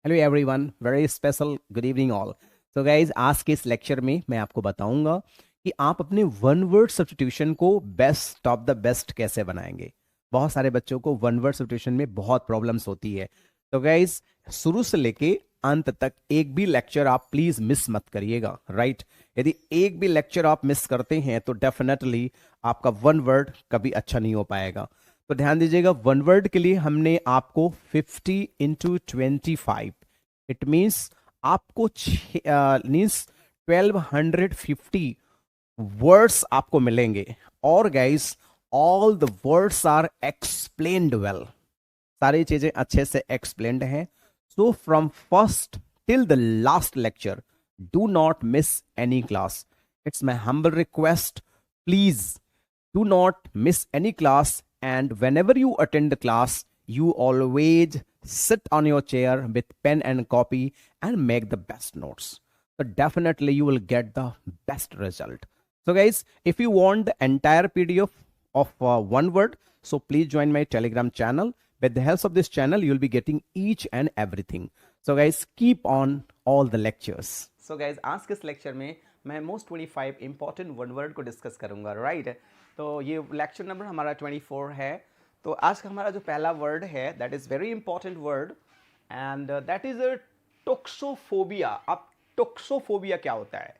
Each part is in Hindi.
Hello everyone, very special good evening all. तो गाइज, आज के इस लेक्चर में मैं आपको बताऊंगा कि आप अपने वन वर्ड सब्स्टिट्यूशन को बेस्ट ऑफ द बेस्ट कैसे बनाएंगे। बहुत सारे बच्चों को वन वर्ड सब्स्टिट्यूशन में बहुत प्रॉब्लम्स होती है। तो गाइज, शुरू से लेके अंत तक एक भी लेक्चर आप प्लीज मिस मत करिएगा, राइट। यदि एक भी लेक्चर आप मिस करते हैं तो डेफिनेटली आपका वन वर्ड कभी अच्छा नहीं हो पाएगा। तो ध्यान दीजिएगा, वन वर्ड के लिए हमने आपको 50 × 25, इट मीन्स आपको मीन्स 1250 वर्ड्स आपको मिलेंगे। और guys, all the words are explained well, सारी चीजें अच्छे से एक्सप्लेन्ड हैं। So from first till the last lecture, do not miss any class. It's my humble request, please do not miss any class, and whenever you attend the class, you always sit on your chair with pen and copy and make the best notes. So definitely you will get the best result. So guys, if you want the entire PDF of one word, so please join my Telegram channel. With the help of this channel, you will be getting each and everything. So guys, keep on all the lectures. So guys, आज के इस लेक्चर में मैं मोस्ट 25 इंपॉर्टेंट वन वर्ड को डिस्कस करूंगा, राइट। तो ये लेक्चर नंबर हमारा 24 है। तो आज का हमारा जो पहला वर्ड है, that is very important word, and that is toxophobia. अब टोक्सोफोबिया क्या होता है?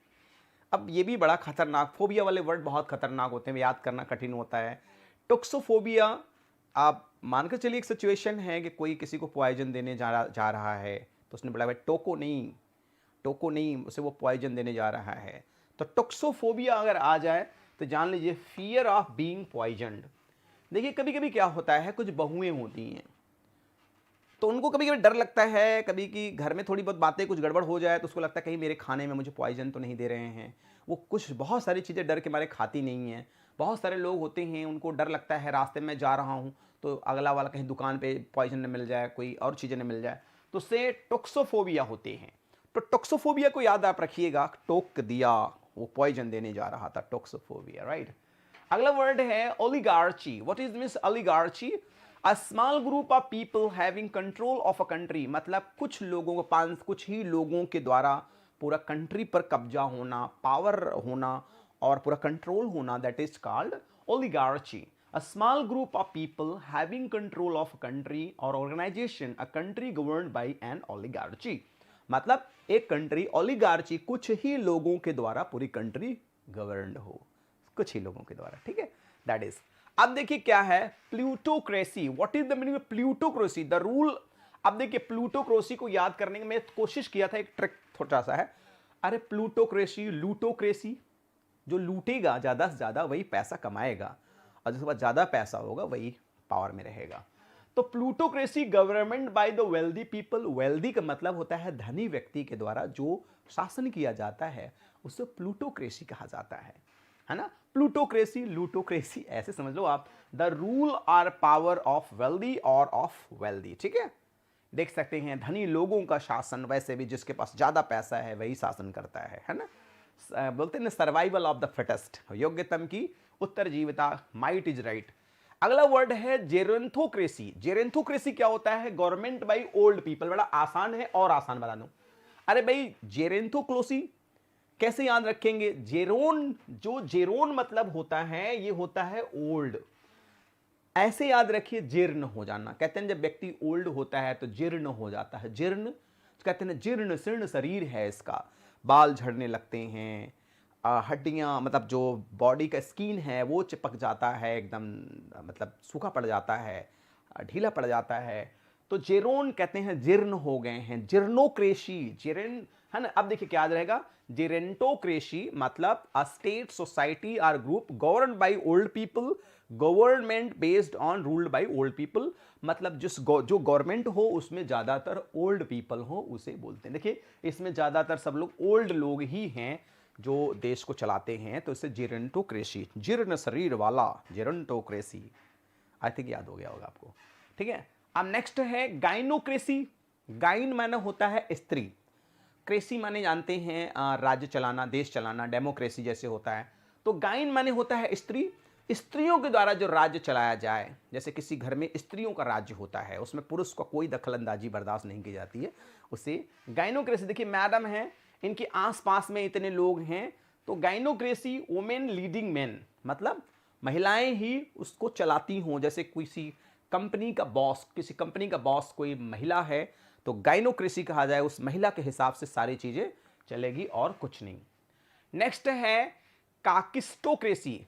अब ये भी बड़ा खतरनाक, फोबिया वाले वर्ड बहुत खतरनाक होते हैं, याद करना कठिन होता है। टोक्सोफोबिया, आप मानकर चलिए एक सिचुएशन है कि कोई किसी को पॉइजन देने जा रहा है, तो उसने बोला भाई टोको नहीं, उसे वो पॉइजन देने जा रहा है। तो टोक्सोफोबिया अगर आ जाए तो जान लीजिए फियर ऑफ बीइंग पॉइजन्ड। देखिए, कभी कभी क्या होता है, कुछ बहुएं होती हैं तो उनको कभी कभी डर लगता है, कभी कि घर में थोड़ी बहुत बातें कुछ गड़बड़ हो जाए तो उसको लगता है कहीं मेरे खाने में मुझे पॉइजन तो नहीं दे रहे हैं। वो कुछ बहुत सारी चीज़ें डर के मारे खाती नहीं हैं। बहुत सारे लोग होते हैं, उनको डर लगता है रास्ते में जा रहा हूँ तो अगला वाला कहीं दुकान पे पॉइजन न मिल जाए, कोई और चीज़ें न मिल जाए, तो उससे टोक्सोफोबिया होते हैं। तो टोक्सोफोबिया को याद आप रखिएगा, टोक दिया, वो पॉइजन देने जा रहा था, टोक्सोफोबिया, राइट। अगला वर्ड है oligarchy. What is means oligarchy? A small group of people having control of a country, मतलब कुछ लोगों को, कुछ ही लोगों के द्वारा पूरा कंट्री पर कब्जा होना, पावर होना और पूरा कंट्रोल होना, that is called oligarchy. A small group of people having control of a country or organization, a country governed by an oligarchy। मतलब एक कंट्री, ओलिगार्ची, कुछ ही लोगों के द्वारा पूरी कंट्री गवर्नड हो, कुछ ही लोगों के द्वारा, ठीक है, दैट इज। अब देखिए क्या है plutocracy. What is the meaning of plutocracy? The rule. अब देखिए, प्लूटोक्रेसी को याद करने की मैं कोशिश किया था, एक ट्रिक छोटा सा है। अरे प्लूटोक्रेसी, लूटोक्रेसी, जो लूटेगा ज्यादा से ज्यादा वही पैसा कमाएगा, और जिसके पास ज्यादा पैसा होगा वही पावर में रहेगा। तो plutocracy, government by the wealthy people. Wealthy का मतलब होता है धनी व्यक्ति के द्वारा जो शासन किया जाता है, उसे प्लूटोक्रेसी कहा जाता है ना। प्लूटोक्रेसी, लूटोक्रेसी, ऐसे समझ लो आप। The rule or power of wealthy और ऑफ वेल्दी, ठीक है। देख सकते हैं धनी लोगों का शासन, वैसे भी जिसके पास ज्यादा पैसा है वही शासन करता है ना। बोलते हैं सर्वाइवल ऑफ द फिटेस्ट, योग्यतम की उत्तरजीविता, माइट इज राइट। अगला वर्ड है जेरेंथोक्रेसी। जेरेंथोक्रेसी क्या होता है? Government by old people. बड़ा आसान है और आसान बता दूं। अरे भाई, जेरेंथोक्लोसी कैसे याद रखेंगे? जेरोन, जो जेरोन मतलब होता है, ये होता है ओल्ड। ऐसे याद रखिए, जीर्ण हो जाना। कहते हैं जब व्यक्ति ओल्ड होता है तो जीर्ण हो जाता है। जीर्ण कहते हैं, जीर्ण शीर्ण शरीर है इसका, बाल झड़ने लगते हैं, हड्डियां, मतलब जो बॉडी का स्किन है वो चिपक जाता है एकदम, मतलब सूखा पड़ जाता है, ढीला पड़ जाता है। तो जेरोन कहते हैं जीर्ण हो गए हैं। जीर्णोक्रेशी, जीर्ण, है ना। अब देखिए क्या याद रहेगा, जेरेंटोक्रेशी मतलब a state, society or group govern by old people, government based on ruled by old people. मतलब जो गवर्नमेंट हो उसमें ज्यादातर ओल्ड पीपल हो, उसे बोलते हैं। देखिए, इसमें ज्यादातर सब लोग ओल्ड लोग ही हैं जो देश को चलाते हैं, तो इसे जेरेंटोक्रेसी, जीर्ण शरीर वाला, जेरेंटोक्रेसी। आई थिंक याद हो गया होगा आपको, ठीक है। अब नेक्स्ट है गाइनोक्रेसी। गाइन माने होता है स्त्री, क्रेसी माने जानते हैं राज्य चलाना, देश चलाना, डेमोक्रेसी जैसे होता है। तो गाइन माने होता है स्त्री। स्त्रियों के द्वारा जो राज्य चलाया जाए, जैसे किसी घर में स्त्रियों का राज्य होता है, उसमें पुरुष का कोई दखलंदाजी बर्दाश्त नहीं की जाती है, उसे गाइनोक्रेसी। देखिए मैडम है, इनके आसपास में इतने लोग हैं, तो गाइनोक्रेसी वुमेन लीडिंग मैन, मतलब महिलाएं ही उसको चलाती हों। जैसे किसी कंपनी का बॉस, किसी कंपनी का बॉस कोई महिला है, तो गाइनोक्रेसी कहा जाए, उस महिला के हिसाब से सारी चीजें चलेगी और कुछ नहीं। नेक्स्ट है काकिस्टोक्रेसी।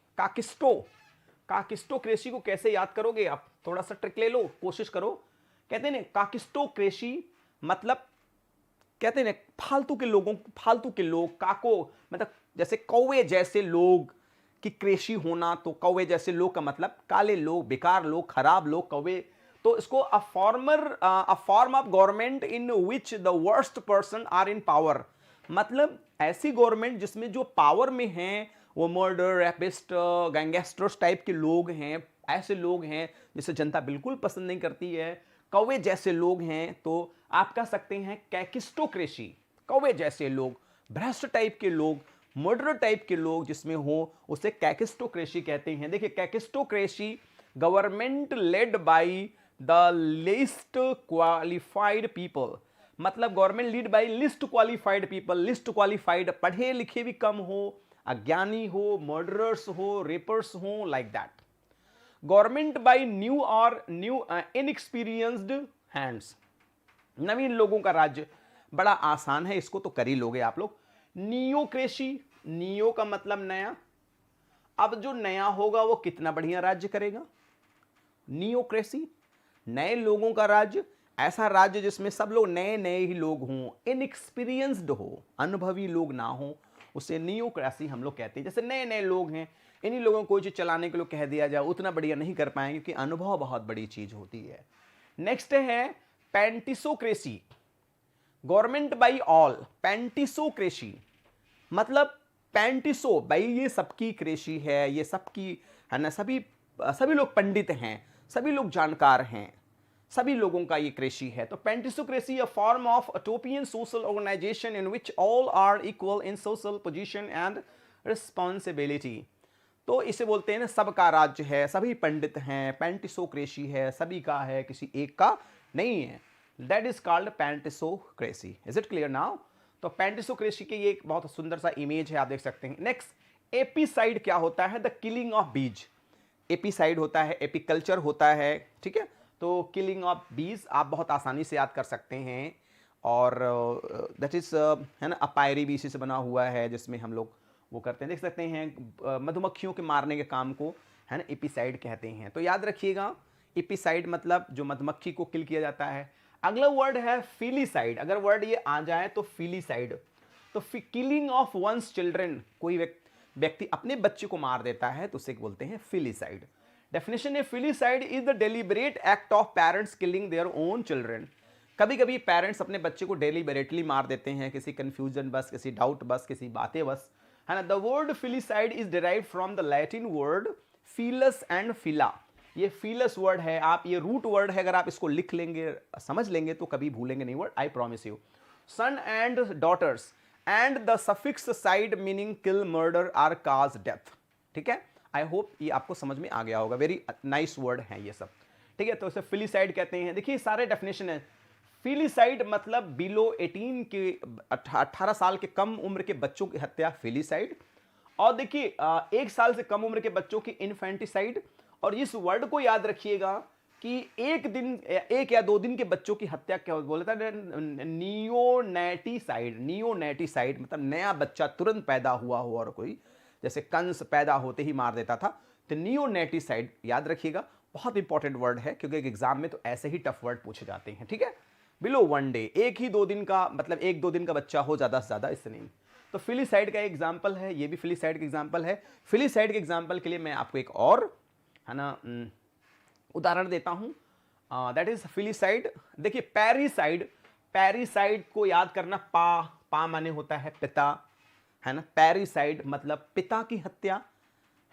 काकिस्टोक्रेसी को कैसे याद करोगे आप, थोड़ा सा ट्रिक ले लो, कोशिश करो। कहते हैं ना काकिस्टोक्रेसी मतलब, कहते हैं ना फालतू के लोगों, फालतू के लोग, काको मतलब जैसे कौवे जैसे लोग की क्रेशी होना, तो कौवे जैसे लोग का मतलब काले लोग, बेकार लोग, खराब लोग, कौवे। तो इसको a form of government in which the worst person are in power, मतलब ऐसी गवर्नमेंट जिसमें जो पावर में हैं वो मर्डर, रैपिस्ट, गैंगस्टर्स टाइप के लोग हैं, ऐसे लोग हैं जिसे जनता बिल्कुल पसंद नहीं करती है, कौवे जैसे लोग हैं, तो आप कह सकते हैं कैकिस्टोक्रेसी। कौवे जैसे लोग, भ्रष्ट टाइप के लोग, मर्डर टाइप के लोग जिसमें हो, उसे कैकिस्टोक्रेसी कहते हैं। देखिए kakistocracy government led by the least qualified people, मतलब government lead by least qualified people. Least qualified, पढ़े लिखे भी कम हो, अज्ञानी हो, मर्डरर्स हो, रेपर्स हो, like that. Government by new और न्यू इनएक्सपीरियंस्ड हैंड्स, नवीन लोगों का राज्य। बड़ा आसान है, इसको तो कर ही लोगे आप लोग। नियोक्रेसी, नियो का मतलब नया, अब जो नया होगा वो कितना बढ़िया राज्य करेगा। नियोक्रेसी, नए लोगों का राज्य, ऐसा राज्य जिसमें सब लोग नए नए ही लोग हों, इनएक्सपीरियंस्ड हो, अनुभवी लोग ना हो, उसे नियोक्रेसी हम लोग कहते हैं। जैसे नए नए लोग हैं, इन्हीं लोगों को कोई चीज चलाने के लिए कह दिया जाए, उतना बढ़िया नहीं कर पाएंगे, क्योंकि अनुभव बहुत बड़ी चीज होती है। नेक्स्ट है पेंटिसोक्रेसी, गवर्नमेंट बाई ऑल। पेंटिसोक्रेसी मतलब पेंटिसो भाई, ये सबकी क्रेशी है, ये सबकी है ना, सभी सभी लोग पंडित हैं, सभी लोग जानकार हैं, सभी लोगों का ये क्रेशी है। तो pantisocracy a form of utopian social organization in which all are equal in social position and responsibility. तो इसे बोलते हैं ना सबका राज्य है, सभी पंडित हैं, पेंटिसोक्रेसी है, सभी का है, किसी एक का नहीं है। That is called pantisocracy. Is it clear now? तो पेंटिसोक्रेसी की ये एक बहुत सुंदर सा इमेज है, आप देख सकते हैं। नेक्स्ट एपीसाइड क्या होता है? द किलिंग ऑफ बीज। एपीसाइड होता है, एपीकल्चर होता है, ठीक है। तो किलिंग ऑफ बीज आप बहुत आसानी से याद कर सकते हैं। और दैट इज है ना, अपायरी भी इसी से बना हुआ है, जिसमें हम लोग वो करते हैं, देख सकते हैं मधुमक्खियों के मारने के काम को है ना एपीसाइड कहते हैं। तो याद रखिएगा, एपीसाइड मतलब जो मधुमक्खी को किल किया जाता है। अगला वर्ड है फिलीसाइड। अगर वर्ड ये आ जाए तो फिलीसाइड, तो किलिंग ऑफ वंस चिल्ड्रन, कोई व्यक्ति अपने बच्चे को मार देता है तो उसे बोलते हैं फिलीसाइड। डेफिनेशन है, filicide is the deliberate act of parents killing their own children. कभी कभी पेरेंट्स अपने बच्चे को डेलिबरेटली मार देते हैं, किसी कंफ्यूजन बस, किसी डाउट बस, किसी बातें बस, है ना। The word filicide is derived from the Latin word filius and filia. ये फीलस वर्ड है, आप ये रूट वर्ड है, अगर आप इसको लिख लेंगे, समझ लेंगे, तो कभी भूलेंगे नहीं word, I promise you. Son and daughters and the suffix cide meaning kill, murder or cause death. ठीक है, आई होप ये आपको समझ में आ गया होगा। वेरी नाइस वर्ड है ये सब, ठीक है। तो इसे फिलीसाइड कहते हैं। देखिए सारे डेफिनेशन है। फिलीसाइड मतलब बिलो 18 के 18 साल के कम उम्र के बच्चों की हत्या, फिलीसाइड। और देखिए 1 साल से कम उम्र के बच्चों की इन्फेंटिसाइड। और इस वर्ड को याद रखिएगा कि एक या 2 दिन के बच्चों की हत्या क्या बोलता है, नियोनेटिसाइड। नियोनेटिसाइड मतलब नया बच्चा तुरंत पैदा हुआ हो और कोई, जैसे कंस पैदा होते ही मार देता था, तो नियोनेटिसाइड याद रखिएगा। बहुत इंपॉर्टेंट वर्ड है, क्योंकि एग्जाम में तो ऐसे ही टफ वर्ड पूछे जाते हैं, ठीक है। बिलो 1 डे, 1-2 दिन का मतलब 1-2 दिन का बच्चा हो, ज्यादा से ज्यादा, इससे नहीं। तो फिलीसाइड का एग्जाम्पल है, ये भी फिलीसाइड का एग्जाम्पल है। फिलीसाइड के एग्जाम्पल के लिए मैं आपको एक और है ना उदाहरण देता हूं, दैट इज फिलीसाइड। देखिए पैरीसाइड, पैरीसाइड को याद करना, पा माने होता है पिता, है ना। पैरीसाइड मतलब पिता की हत्या,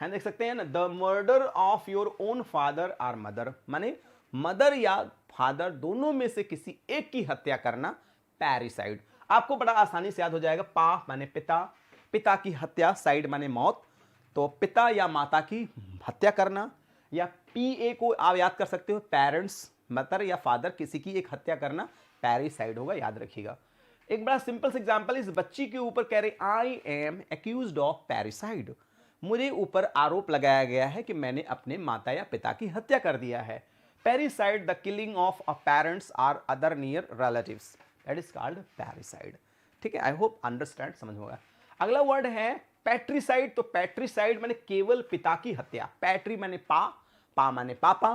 है, देख सकते हैं ना। The murder of your own father or mother, माने मदर या फादर दोनों में से किसी एक की हत्या करना, पैरीसाइड। आपको बड़ा आसानी से याद हो जाएगा। पा माने पिता, पिता की हत्या, साइड माने मौत, तो पिता या माता की हत्या करना, या PA को आप याद कर सकते हो पेरेंट्स, मदर या फादर, किसी की एक हत्या करना पैरिसाइड होगा, याद रखिएगा। एक बड़ा सिंपल सा एग्जांपल, इस बच्ची के ऊपर कह रहे आई एम एक्यूज्ड ऑफ पैरिसाइड, मुझे ऊपर आरोप लगाया गया है कि मैंने अपने माता या पिता की हत्या कर दिया है। Parricide the killing of a parents or other near relatives, that is called parricide. ठीक है, आई होप अंडरस्टैंड, समझ होगा। अगला वर्ड है पैट्रिसाइड। तो पैट्रिसाइड माने केवल पिता की हत्या, पैट्री माने पा माने पापा।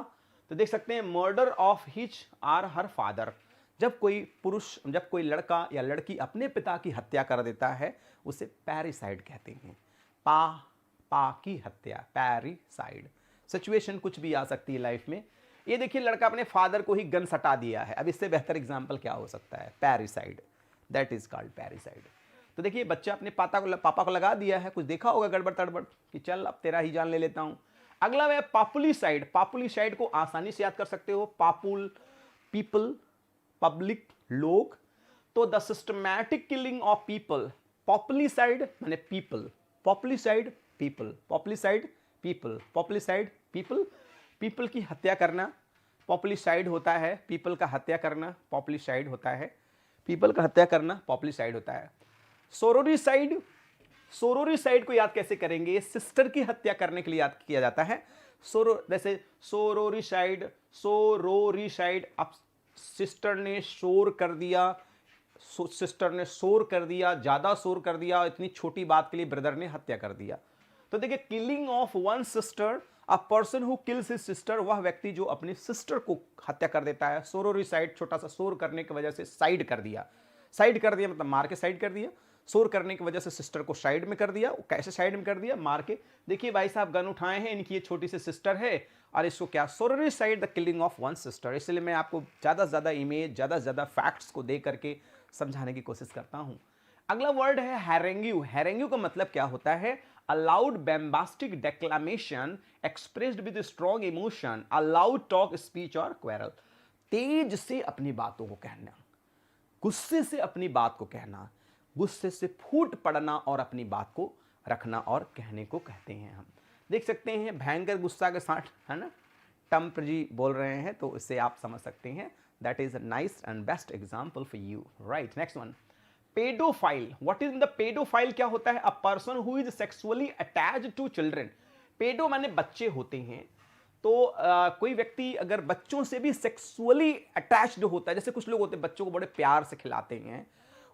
तो देख सकते हैं murder of his or her father, जब कोई पुरुष, जब कोई लड़का या लड़की अपने पिता की हत्या कर देता है उसे पैरिसाइड कहते हैं। पा की हत्या, पैरिसाइड। सिचुएशन कुछ भी आ सकती है लाइफ में। ये देखिए लड़का अपने फादर को ही गन सटा दिया है, अब इससे बेहतर एग्जांपल क्या हो सकता है, पैरिसाइड, दैट इज कॉल्ड पैरिसाइड। तो देखिए बच्चा अपने पापा को लगा दिया है, कुछ देखा होगा गड़बड़ तड़बड़ कि चल अब तेरा ही जान ले लेता हूं। अगला है पॉपुलिसाइड। पॉपुलिसाइड को आसानी से याद कर सकते हो, पापुल पीपल, पब्लिक लोग। तो the systematic killing of people, populicide माने people, populicide people, populicide people, populicide people, people की हत्या करना पॉपुलिसाइड होता है, पीपल का हत्या करना पॉपुलिसाइड होता है, पीपल का हत्या करना पॉपुलिसाइड होता है। सोरोरिसाइड, सोरोरिसाइड को याद कैसे करेंगे, सिस्टर की हत्या करने के लिए याद किया जाता है। जैसे सोरोरिसाइड, सोरोरिसाइड, अब सिस्टर ने शोर कर दिया, सिस्टर ने शोर कर दिया, ज्यादा शोर कर दिया, इतनी छोटी बात के लिए ब्रदर ने हत्या कर दिया। तो देखिए killing of one sister, a person who kills his sister, वह व्यक्ति जो अपनी सिस्टर को हत्या कर देता है। सोरोरिसाइड, छोटा सा शोर करने की वजह से साइड कर दिया, साइड कर दिया मतलब मार के साइड कर दिया, शोर करने की वजह से सिस्टर को साइड में कर दिया। कैसे साइड में कर दिया, मार के। देखिए भाई साहब गन उठाए हैं, इनकी ये छोटी सी सिस्टर है और इसको क्या, sororicide the killing of one sister. इसलिए मैं आपको ज़्यादा से ज़्यादा इमेज, ज़्यादा से ज़्यादा फैक्ट्स को दे करके समझाने की कोशिश करता हूँ। अगला वर्ड है हैरेंग्यू। हैरेंग्यू का मतलब क्या होता है, a loud bombastic declamation expressed with strong emotion, a loud talk, speech और क्वेरल। तेज से अपनी बातों को कहना, गुस्से से अपनी बात को कहना, गुस्से से फूट पड़ना और अपनी बात को रखना और कहने को कहते हैं हम। देख सकते हैं भयंकर गुस्सा के साथ, है ना, टम्प जी बोल रहे हैं, तो इससे आप समझ सकते हैं। That is a nice and best example for you, right. Next one, paedophile. What is the paedophile, क्या होता है, a person who is sexually attached to children. Paedo माने बच्चे होते हैं, तो कोई व्यक्ति अगर बच्चों से भी सेक्सुअली अटैच्ड होता है, जैसे कुछ लोग होते हैं बच्चों को बड़े प्यार से खिलाते हैं,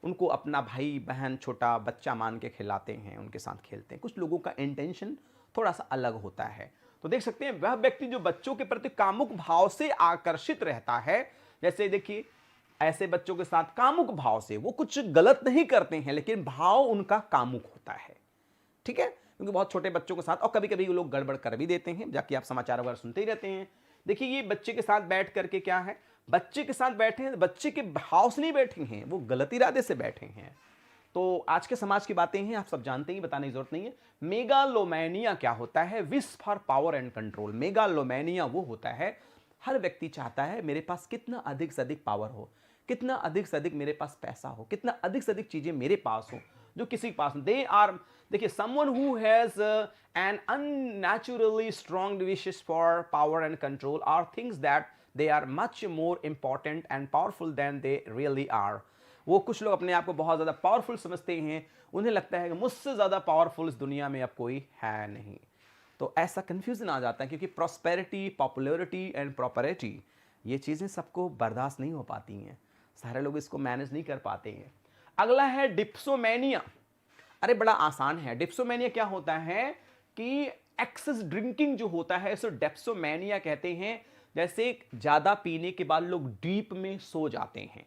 उनको अपना भाई बहन छोटा बच्चा मान के खिलाते हैं, उनके साथ खेलते हैं। कुछ लोगों का इंटेंशन थोड़ा सा अलग होता है। तो देख सकते हैं वह व्यक्ति जो बच्चों के प्रति कामुक भाव से आकर्षित रहता है, जैसे देखिए ऐसे बच्चों के साथ कामुक भाव से, वो कुछ गलत नहीं करते हैं लेकिन भाव उनका कामुक होता है, ठीक है, क्योंकि बहुत छोटे बच्चों के साथ, और कभी कभी लोग गड़बड़ कर भी देते हैं, जाकि आप समाचार वगैरह सुनते ही रहते हैं। देखिए ये बच्चे के साथ बैठ करके क्या है, बच्चे के साथ बैठे हैं, बच्चे के भाव से नहीं बैठे हैं, वो गलत इरादे से बैठे हैं। तो आज के समाज की बातें हैं, आप सब जानते हैं, बताने की जरूरत नहीं है। मेगालोमैनिया क्या होता है, wish for power and control. Megalomania वो होता है, हर व्यक्ति चाहता है मेरे पास कितना अधिक से अधिक पावर हो, कितना अधिक से अधिक मेरे पास पैसा हो, कितना अधिक से अधिक चीजें मेरे पास हो जो किसी के पास। दे आर, देखिए someone who has an unnaturally strong wishes for power and control or things that they are much more important and powerful than they really are. वो कुछ लोग अपने आप को बहुत ज्यादा पावरफुल समझते हैं, उन्हें लगता है कि मुझसे ज्यादा पावरफुल इस दुनिया में अब कोई है नहीं। तो ऐसा कंफ्यूजन आ जाता है, क्योंकि प्रॉस्पेरिटी, पॉपुलैरिटी एंड प्रॉपरिटी, ये चीजें सबको बर्दाश्त नहीं हो पाती हैं, सारे लोग इसको मैनेज नहीं कर पाते हैं। अगला है डिप्सोमेनिया। अरे बड़ा आसान है। डिप्सोमेनिया क्या होता है कि एक्सेस ड्रिंकिंग जो होता है इसे डिप्सोमेनिया कहते हैं। जैसे ज्यादा पीने के बाद लोग डीप में सो जाते हैं,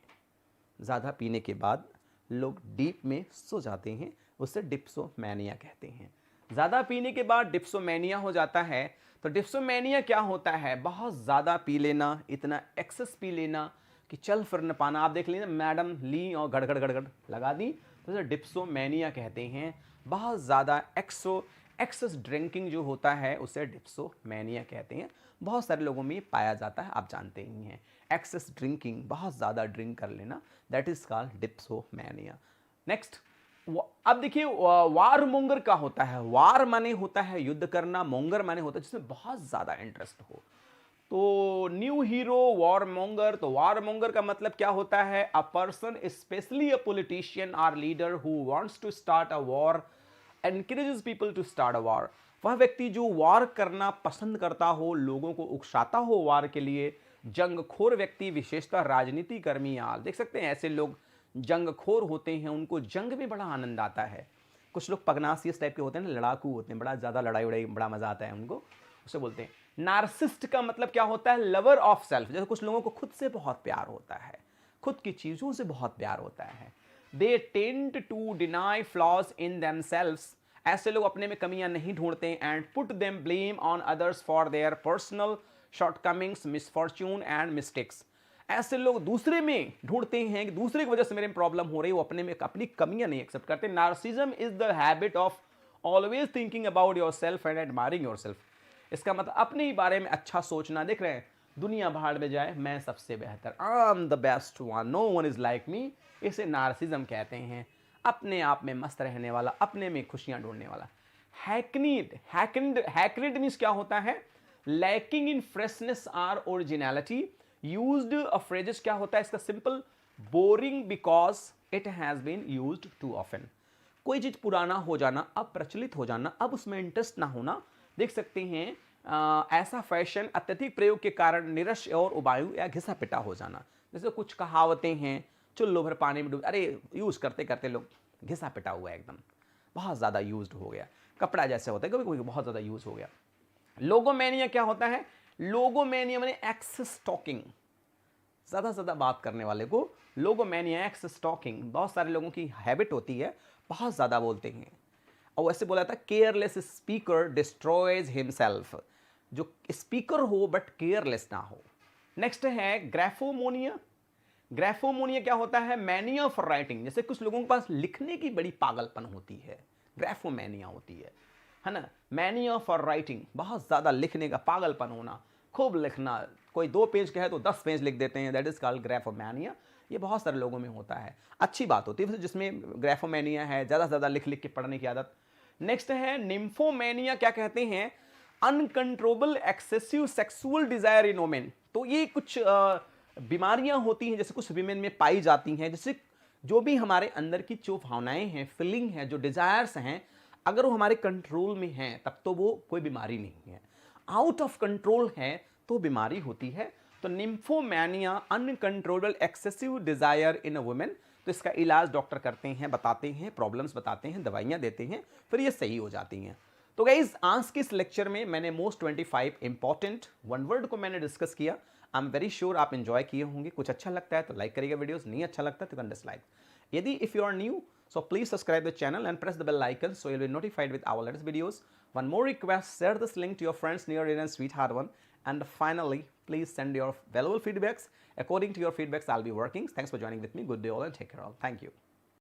ज्यादा पीने के बाद लोग डीप में सो जाते हैं, उसे डिप्सोमेनिया कहते हैं। ज्यादा पीने के बाद डिप्सोमेनिया हो जाता है। तो डिप्सोमेनिया क्या होता है, बहुत ज्यादा पी लेना, इतना एक्सेस पी लेना कि चल फिर न पाना। आप देख लीजिए मैडम ली और गड़गड़ गड़गड़ लगा दी, तो इसे डिप्सोमेनिया कहते हैं। बहुत ज़्यादा एक्सेस ड्रिंकिंग जो होता है उसे डिप्सोमेनिया कहते हैं। बहुत सारे लोगों में पाया जाता है, आप जानते ही हैं। एक्सेस ड्रिंकिंग, बहुत ज़्यादा ड्रिंक कर लेना, that is called dipsomania. Next, अब देखिए वार मोंगर का होता है, वार माने होता है युद्ध करना, मोंगर माने होता है जिसमें बहुत ज्यादा इंटरेस्ट हो। तो न्यू हीरो वॉर मोंगर, तो वॉर मोंगर का मतलब क्या होता है? A person specially a politician or leader who wants to start a war, encourages people to start a war. वह व्यक्ति जो वॉर करना पसंद करता हो, लोगों को उकसाता हो वॉर के लिए। जंगखोर व्यक्ति, विशेषतः राजनीति कर्मी, आप देख सकते हैं ऐसे लोग जंगखोर होते हैं, उनको जंग में बड़ा आनंद आता है। कुछ लोग पगनासियस टाइप के होते हैं ना, लड़ाकू होते हैं, बड़ा ज़्यादा लड़ाई उड़ाई बड़ा मज़ा आता है उनको, उसे बोलते हैं। नार्सिस्ट का मतलब क्या होता है? Lover of self. जैसे कुछ लोगों को खुद से बहुत प्यार होता है, खुद की चीज़ों से बहुत प्यार होता है। They tend to deny flaws in themselves. ऐसे लोग अपने में कमियां नहीं ढूंढते and put them blame on others for their personal shortcomings, misfortune and mistakes. ऐसे लोग दूसरे में ढूंढते हैं कि दूसरे की वजह से मेरे में प्रॉब्लम हो रही है, वो अपने में अपनी कमियां नहीं एक्सेप्ट करते। Narcissism is the habit of always thinking about your self and admiring your self. इसका मतलब अपने ही बारे में अच्छा सोचना। देख रहे हैं, दुनिया भाड़ में जाए, मैं सबसे बेहतर, I am the best one, no one is like me. इसे नार्सिज्म कहते हैं। अपने आप में मस्त रहने वाला, अपने में खुशियां ढूंढने वाला। हैक्रिड मीन्स क्या होता है? Lacking in freshness or originality. Used a phrases क्या होता है इसका simple? Boring because it has been used too often. कोई चीज पुराना हो जाना, अब प्रचलित हो जाना, अब उसमें इंटरेस्ट ना होना। देख सकते हैं ऐसा फैशन अत्यधिक प्रयोग के कारण निरश और उबायु या घिसा पिटा हो जाना। जैसे कुछ कहावतें हैं, चुल्लू भर पानी में डूब, अरे यूज करते करते लोग घिसा पिटा हुआ है एकदम, बहुत ज़्यादा यूज्ड हो गया। कपड़ा जैसे होता है कभी कभी बहुत ज़्यादा यूज हो गया। लोगोमेनिया क्या होता है? लोगोमेनिया माने एक्सेस टॉकिंग, ज़्यादा से ज़्यादा बात करने वाले को लोगोमेनिया, एक्सेस टॉकिंग। बहुत सारे लोगों की हैबिट होती है, बहुत ज़्यादा बोलते हैं। और वैसे बोला था केयरलेस स्पीकर डिस्ट्रॉयज हिमसेल्फ। जो स्पीकर हो बट केयरलेस ना हो। नेक्स्ट है ग्राफोमोनिया। ग्राफोमोनिया क्या होता है? Mania for writing. जैसे कुछ लोगों के पास लिखने की बड़ी पागलपन होती है, ग्राफोमैनिया होती है ना। मैनिया फॉर राइटिंग, बहुत ज्यादा लिखने का पागलपन होना, खूब लिखना। कोई 2 पेज का है तो 10 पेज लिख देते हैं, दैट इज कॉल्ड ग्राफोमैनिया। ये बहुत सारे लोगों में होता है, अच्छी बात होती है जिसमें ग्राफोमैनिया है, ज्यादा से ज्यादा लिख लिख के पढ़ने की आदत। नेक्स्ट है निम्फोमैनिया। क्या कहते हैं? अनकंट्रोलेबल एक्सेसिव सेक्सुअल डिजायर इन वोमेन। तो ये कुछ बीमारियां होती हैं जैसे कुछ विमेन में पाई जाती हैं, जैसे जो भी हमारे अंदर की जो भावनाएं हैं, फीलिंग है, जो डिजायर्स हैं, अगर वो हमारे कंट्रोल में हैं तब तो वो कोई बीमारी नहीं है। आउट ऑफ कंट्रोल है तो बीमारी होती है। तो निम्फोमैनिया, uncontrollable excessive Dzire in a women. तो इसका इलाज डॉक्टर करते हैं, बताते हैं, प्रॉब्लम्स बताते हैं, दवाइयां देते हैं, फिर ये सही हो जाती हैं। तो गाइज आज के इस लेक्चर में मैंने मोस्ट 25 इंपॉर्टेंट वन वर्ड को मैंने डिस्कस किया। आई एम वेरी श्योर आप एंजॉय किए होंगे। कुछ अच्छा लगता है तो लाइक करिएगा वीडियोस, नहीं अच्छा लगता तो कैन डिसलाइक। यदि if you are new, so please subscribe the channel and press the bell icon so you'll be notified with our latest videos. One more request, share this link to your friends near and sweetheart one. And finally, please send your valuable feedbacks. According to your feedbacks, I'll be working. Thanks for joining with me. Good day all and take care all. Thank you.